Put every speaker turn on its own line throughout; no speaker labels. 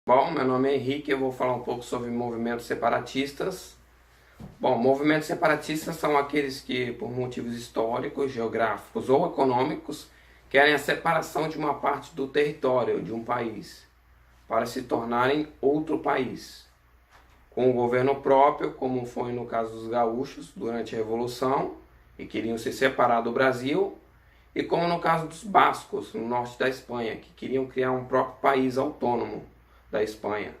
Bom, meu nome é Henrique, eu vou falar um pouco sobre movimentos separatistas. Bom, movimentos separatistas são aqueles que, por motivos históricos, geográficos ou econômicos, querem a separação de uma parte do território de um país para se tornarem outro país, com um governo próprio, como foi no caso dos gaúchos durante a Revolução, e queriam se separar do Brasil, e como no caso dos bascos, no norte da Espanha, que queriam criar um próprio país autônomo da Espanha.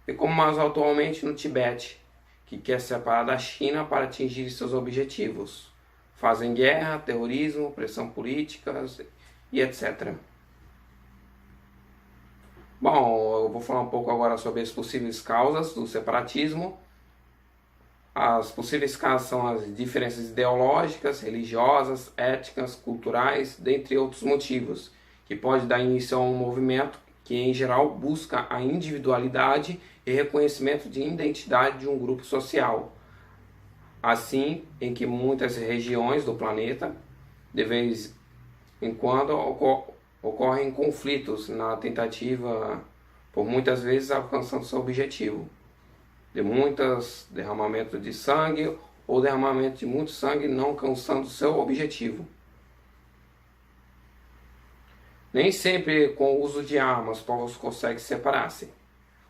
E como mais atualmente no Tibete, que quer se separar da China para atingir seus objetivos. Fazem guerra, terrorismo, pressão política e etc. Bom, eu vou falar um pouco agora sobre as possíveis causas do separatismo. As possíveis causas são as diferenças ideológicas, religiosas, étnicas, culturais, dentre outros motivos, que pode dar início a um movimento que em geral busca a individualidade e reconhecimento de identidade de um grupo social. Assim, em que muitas regiões do planeta, de vez em quando, ocorrem conflitos na tentativa, por muitas vezes, alcançando seu objetivo. De muitos derramamento de sangue ou derramamento de muito sangue não alcançando seu objetivo. Nem sempre com o uso de armas povos conseguem separar-se,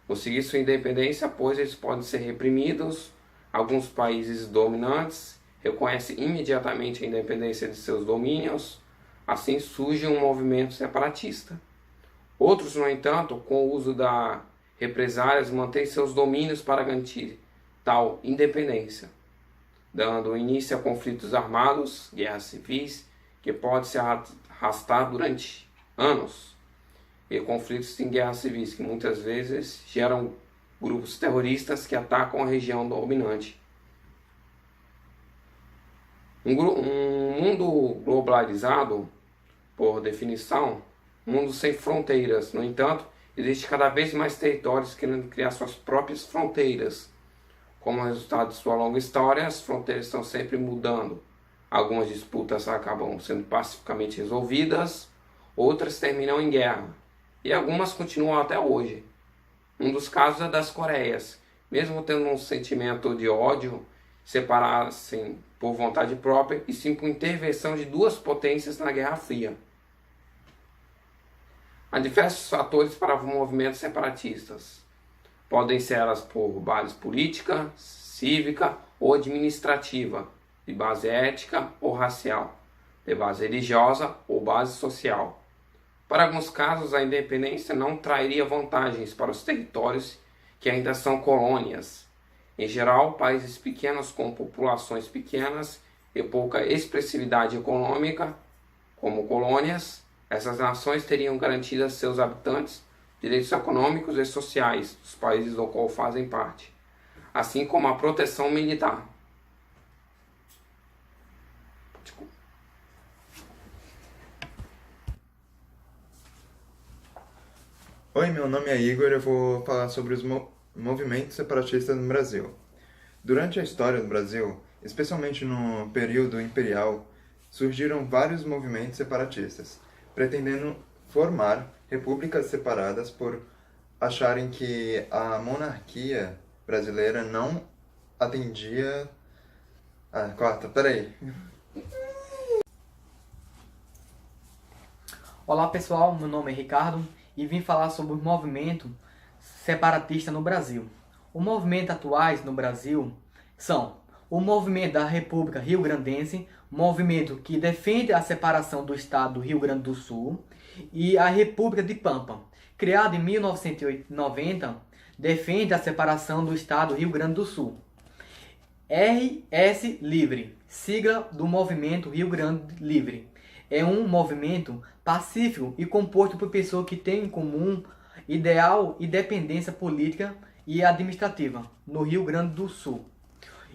conseguir sua independência, pois eles podem ser reprimidos. Alguns países dominantes reconhecem imediatamente a independência de seus domínios, assim surge um movimento separatista. Outros, no entanto, com o uso da represálias, mantêm seus domínios para garantir tal independência, dando início a conflitos armados, guerras civis, que podem se arrastar durante anos, e conflitos em guerras civis que muitas vezes geram grupos terroristas que atacam a região dominante. Um mundo globalizado, por definição, um mundo sem fronteiras. No entanto, existe cada vez mais territórios querendo criar suas próprias fronteiras. Como resultado de sua longa história, as fronteiras estão sempre mudando. Algumas disputas acabam sendo pacificamente resolvidas, outras terminam em guerra, e algumas continuam até hoje. Um dos casos é das Coreias. Mesmo tendo um sentimento de ódio, separaram-se por vontade própria e sim por intervenção de duas potências na Guerra Fria. Há diversos fatores para movimentos separatistas. Podem ser elas por base política, cívica ou administrativa, de base ética ou racial, de base religiosa ou base social. Para alguns casos, a independência não traria vantagens para os territórios que ainda são colônias. Em geral, países pequenos com populações pequenas e pouca expressividade econômica, como colônias, essas nações teriam garantido a seus habitantes direitos econômicos e sociais dos países do qual fazem parte, assim como a proteção militar.
Oi, meu nome é Igor e eu vou falar sobre os movimentos separatistas no Brasil. Durante a história do Brasil, especialmente no período imperial, surgiram vários movimentos separatistas, pretendendo formar repúblicas separadas por acharem que a monarquia brasileira não atendia... peraí.
Olá pessoal, meu nome é Ricardo e vim falar sobre o movimento separatista no Brasil. Os movimentos atuais no Brasil são o movimento da República Rio-Grandense, movimento que defende a separação do estado do Rio Grande do Sul, e a República de Pampa, criada em 1990, defende a separação do estado do Rio Grande do Sul. RS Livre, sigla do movimento Rio Grande Livre. É um movimento pacífico e composto por pessoas que têm em comum ideal e dependência política e administrativa no Rio Grande do Sul.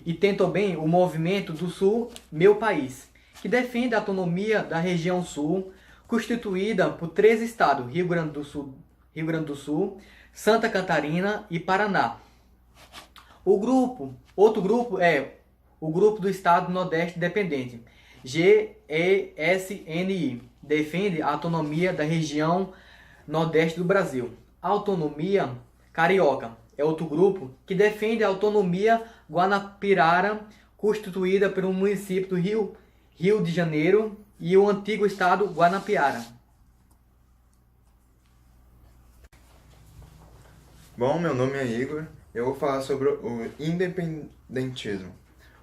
E tem também o Movimento do Sul, Meu País, que defende a autonomia da região Sul, constituída por 3 estados, Rio Grande do Sul, Santa Catarina e Paraná. Outro grupo é o Grupo do Estado Nordeste Independente, GESNI, defende a autonomia da região Nordeste do Brasil. Autonomia Carioca é outro grupo que defende a autonomia guanapirara, constituída pelo município do Rio de Janeiro e o antigo estado Guanapiara.
Bom, meu nome é Igor. Eu vou falar sobre o independentismo.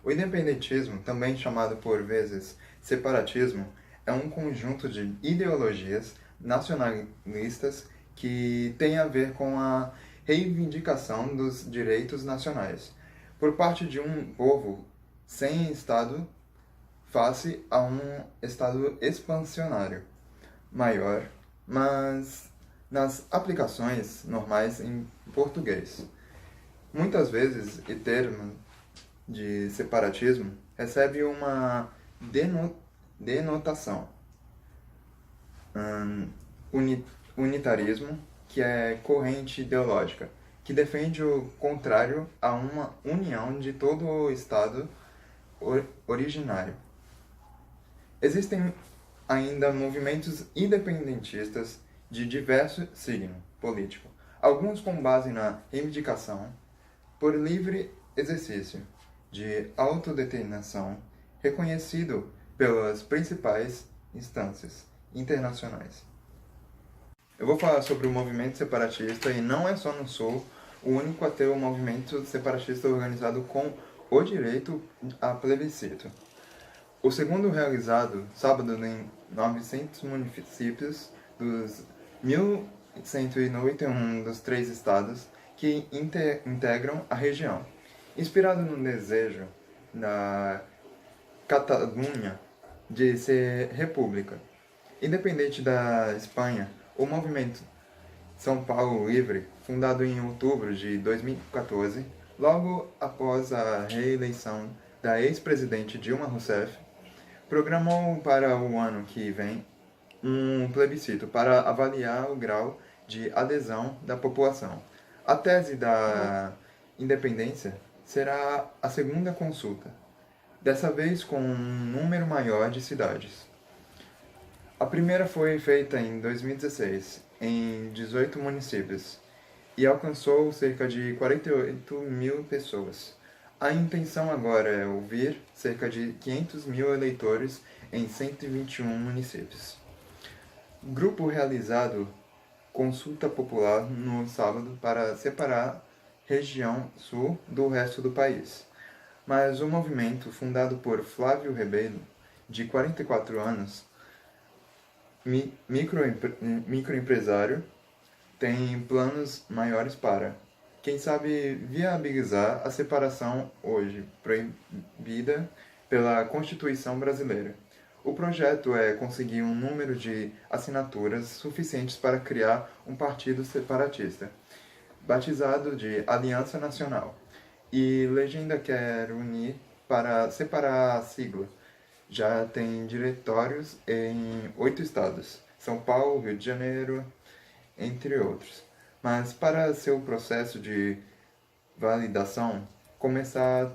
O independentismo, também chamado por vezes separatismo, é um conjunto de ideologias nacionalistas que tem a ver com a reivindicação dos direitos nacionais por parte de um povo sem Estado face a um Estado expansionário maior, mas nas aplicações normais em português. Muitas vezes, o termo de separatismo recebe uma denotação. Unitarismo, que é corrente ideológica, que defende o contrário a uma união de todo o Estado originário. Existem ainda movimentos independentistas de diverso signo político, alguns com base na reivindicação por livre exercício de autodeterminação reconhecido pelas principais instâncias internacionais. Eu vou falar sobre o movimento separatista e não é só no Sul o único a ter um movimento separatista organizado com o direito a plebiscito. O segundo realizado sábado em 900 municípios dos 1.191 dos 3 estados que integram a região. Inspirado no desejo da Catalunha de ser república. Independente da Espanha, o movimento São Paulo Livre, fundado em outubro de 2014, logo após a reeleição da ex-presidente Dilma Rousseff, programou para o ano que vem um plebiscito para avaliar o grau de adesão da população. A tese da independência será a segunda consulta, dessa vez com um número maior de cidades. A primeira foi feita em 2016, em 18 municípios, e alcançou cerca de 48 mil pessoas. A intenção agora é ouvir cerca de 500 mil eleitores em 121 municípios. Grupo realizado consulta popular no sábado para separar região sul do resto do país. Mas o movimento, fundado por Flávio Rebelo, de 44 anos, microempresário, tem planos maiores para, quem sabe, viabilizar a separação hoje proibida pela Constituição brasileira. O projeto é conseguir um número de assinaturas suficientes para criar um partido separatista, batizado de Aliança Nacional, e legenda quer unir para separar a sigla. Já tem diretórios em 8 estados, São Paulo, Rio de Janeiro, entre outros. Mas para seu processo de validação começar a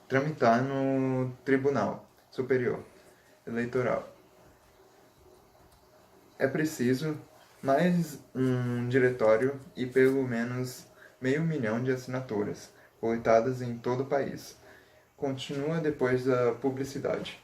tramitar no Tribunal Superior Eleitoral. É preciso mais um diretório e pelo menos 500 mil de assinaturas, coletadas em todo o país. Continua depois da publicidade.